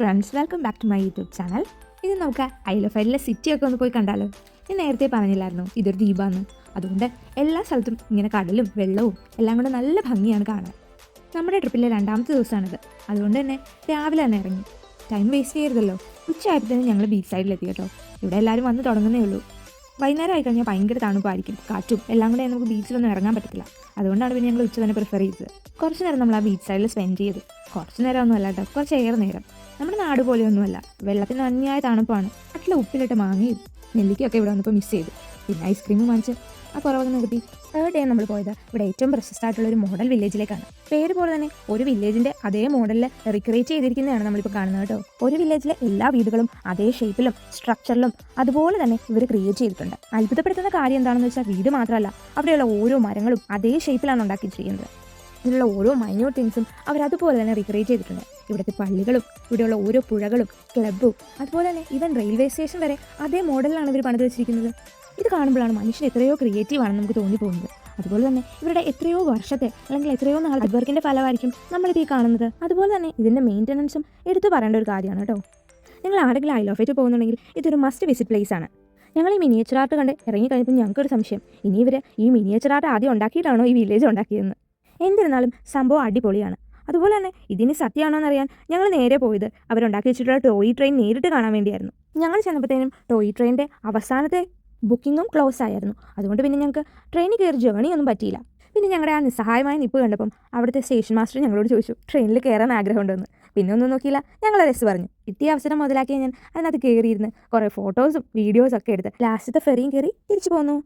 Friends, welcome back to my YouTube channel. ഇത് നമുക്ക് ഐലഫൈഡിലെ സിറ്റിയൊക്കെ ഒന്ന് പോയി കണ്ടാലോ. ഞാൻ നേരത്തെ പറഞ്ഞില്ലായിരുന്നു ഇതൊരു ദ്വീപാന്ന്. അതുകൊണ്ട് എല്ലാ സ്ഥലത്തും ഇങ്ങനെ കടലും വെള്ളവും എല്ലാം കൊണ്ട് നല്ല ഭംഗിയാണ് കാണാൻ. നമ്മുടെ ട്രിപ്പിലെ രണ്ടാമത്തെ ദിവസമാണിത്. അതുകൊണ്ട് തന്നെ രാവിലെ തന്നെ ഇറങ്ങി. Time waste ചെയ്യരുതല്ലോ. ഉച്ചയായപ്പോഴത്തേനും ഞങ്ങൾ ബീച്ച് സൈഡിലെത്തി കേട്ടോ. ഇവിടെ എല്ലാവരും വന്ന് തുടങ്ങുന്നേ ഉള്ളൂ. വൈകുന്നേരം ആയി കഴിഞ്ഞാൽ ഭയങ്കര തണുപ്പായിരിക്കും, കാറ്റും എല്ലാം കൂടെ നമുക്ക് ബീച്ചിലൊന്നും ഇറങ്ങാൻ പറ്റത്തില്ല. അതുകൊണ്ടാണ് പിന്നെ ഞങ്ങൾ ഉച്ച തന്നെ പ്രിഫർ ചെയ്തത്. കുറച്ച് നേരം നമ്മൾ ആ ബീച്ച് സൈഡിൽ സ്പെൻഡ് ചെയ്തു. കുറച്ച് നേരം ഒന്നും അല്ല കേട്ടോ, കുറച്ച് ഏറെ നേരം. നമ്മുടെ നാട് പോലെയൊന്നുമല്ല, വെള്ളത്തിന് അന്യായ തണുപ്പാണ്. നാട്ടിലെ ഉപ്പിലിട്ട് മാങ്ങയും നെല്ലിക്കയൊക്കെ ഇവിടെ വന്നപ്പോൾ മിസ് ചെയ്തു. പിന്നെ ഐസ്ക്രീമും വാങ്ങിച്ച് ആ കുറവൊക്കെ നിർത്തി. തേർഡ് ഡേ നമ്മൾ പോയത് ഇവിടെ ഏറ്റവും പ്രശസ്തമായിട്ടുള്ള ഒരു മോഡൽ വില്ലേജിലേക്കാണ്. പേര് പോലെ തന്നെ ഒരു വില്ലേജിൻ്റെ അതേ മോഡലിൽ റിക്രിയേറ്റ് ചെയ്തിരിക്കുന്നതാണ് നമ്മളിപ്പോൾ കാണുന്നത് കേട്ടോ. ഒരു വില്ലേജിലെ എല്ലാ വീടുകളും അതേ ഷേപ്പിലും സ്ട്രക്ചറിലും അതുപോലെ തന്നെ ഇവർ ക്രിയേറ്റ് ചെയ്തിട്ടുണ്ട്. അത്ഭുതപ്പെടുത്തുന്ന കാര്യം എന്താണെന്ന് വെച്ചാൽ വീട് മാത്രമല്ല, അവിടെയുള്ള ഓരോ മരങ്ങളും അതേ ഷേപ്പിലാണ് ഉണ്ടാക്കിയിരിക്കുന്നത്. ഇതിലുള്ള ഓരോ മൈന്യൂട്ട് തിങ്സും അവരതുപോലെ തന്നെ റിക്രിയേറ്റ് ചെയ്തിട്ടുണ്ട്. ഇവിടുത്തെ പള്ളികളും ഇവിടെയുള്ള ഓരോ പുഴകളും ക്ലബ്ബും അതുപോലെ തന്നെ ഈവൻ റെയിൽവേ സ്റ്റേഷൻ വരെ അതേ മോഡലിലാണ് ഇവർ പണിത് വെച്ചിരിക്കുന്നത്. ഇത് കാണുമ്പോഴാണ് മനുഷ്യൻ എത്രയോ ക്രിയേറ്റീവാണെന്ന് നമുക്ക് തോന്നിപ്പോകുന്നത്. അതുപോലെ തന്നെ ഇവരുടെ എത്രയോ വർഷത്തെ അല്ലെങ്കിൽ എത്രയോ നാൾ ഹാർഡ് വർക്കിൻ്റെ ഫലമായിരിക്കും നമ്മളിത് ഈ കാണുന്നത്. അതുപോലെ തന്നെ ഇതിൻ്റെ മെയിൻ്റനൻസും എടുത്തു പറയേണ്ട ഒരു കാര്യമാണ് കേട്ടോ. നിങ്ങൾ ആരെങ്കിലും ഐൽ ഓഫ് ഇറ്റ് പോകുന്നുണ്ടെങ്കിൽ ഇതൊരു മസ്റ്റ് വിസിറ്റ് പ്ലേസ് ആണ്. ഞങ്ങൾ ഈ മിനിയേച്ചർ ആർട്ട് കണ്ട് ഇറങ്ങിക്കഴിഞ്ഞപ്പോൾ ഞങ്ങൾക്കൊരു സംശയം, ഇനി ഇവർ ഈ മിനിയേച്ചർ ആർട്ട് ആദ്യം ഉണ്ടാക്കിയിട്ടാണോ ഈ വില്ലേജ് ഉണ്ടാക്കിയതെന്ന്. എന്നിരുന്നാലും സംഭവം അടിപൊളിയാണ്. അതുപോലെ തന്നെ ഇതിന് സത്യമാണോ എന്നറിയാൻ ഞങ്ങൾ നേരെ പോയത് അവരുണ്ടാക്കി വെച്ചിട്ടുള്ള ടോയ് ട്രെയിൻ നേരിട്ട് കാണാൻ വേണ്ടിയായിരുന്നു. ഞങ്ങൾ ചെന്നപ്പോഴത്തേനും ടോയ് ട്രെയിനിൻ്റെ അവസാനത്തെ ബുക്കിങ്ങും ക്ലോസ് ആയിരുന്നു. അതുകൊണ്ട് പിന്നെ ഞങ്ങൾക്ക് ട്രെയിനിൽ കയറി ജേണിയൊന്നും പറ്റിയില്ല. പിന്നെ ഞങ്ങളുടെ ആ നിസ്സഹായമായ നിപ്പ് കണ്ടപ്പം അവിടുത്തെ സ്റ്റേഷൻ മാസ്റ്റർ ഞങ്ങളോട് ചോദിച്ചു ട്രെയിനിൽ കയറാൻ ആഗ്രഹമുണ്ടെന്ന്. പിന്നെ ഒന്നും നോക്കിയില്ല, ഞങ്ങൾ രസ് പറഞ്ഞു. കിട്ടിയ അവസരം മുതലാക്കി ഞാൻ അതിനകത്ത് കയറിയിരുന്ന് കുറേ ഫോട്ടോസും വീഡിയോസും ഒക്കെ എടുത്ത് ലാസ്റ്റത്തെ ഫെറിയും കയറി തിരിച്ചു പോന്നു.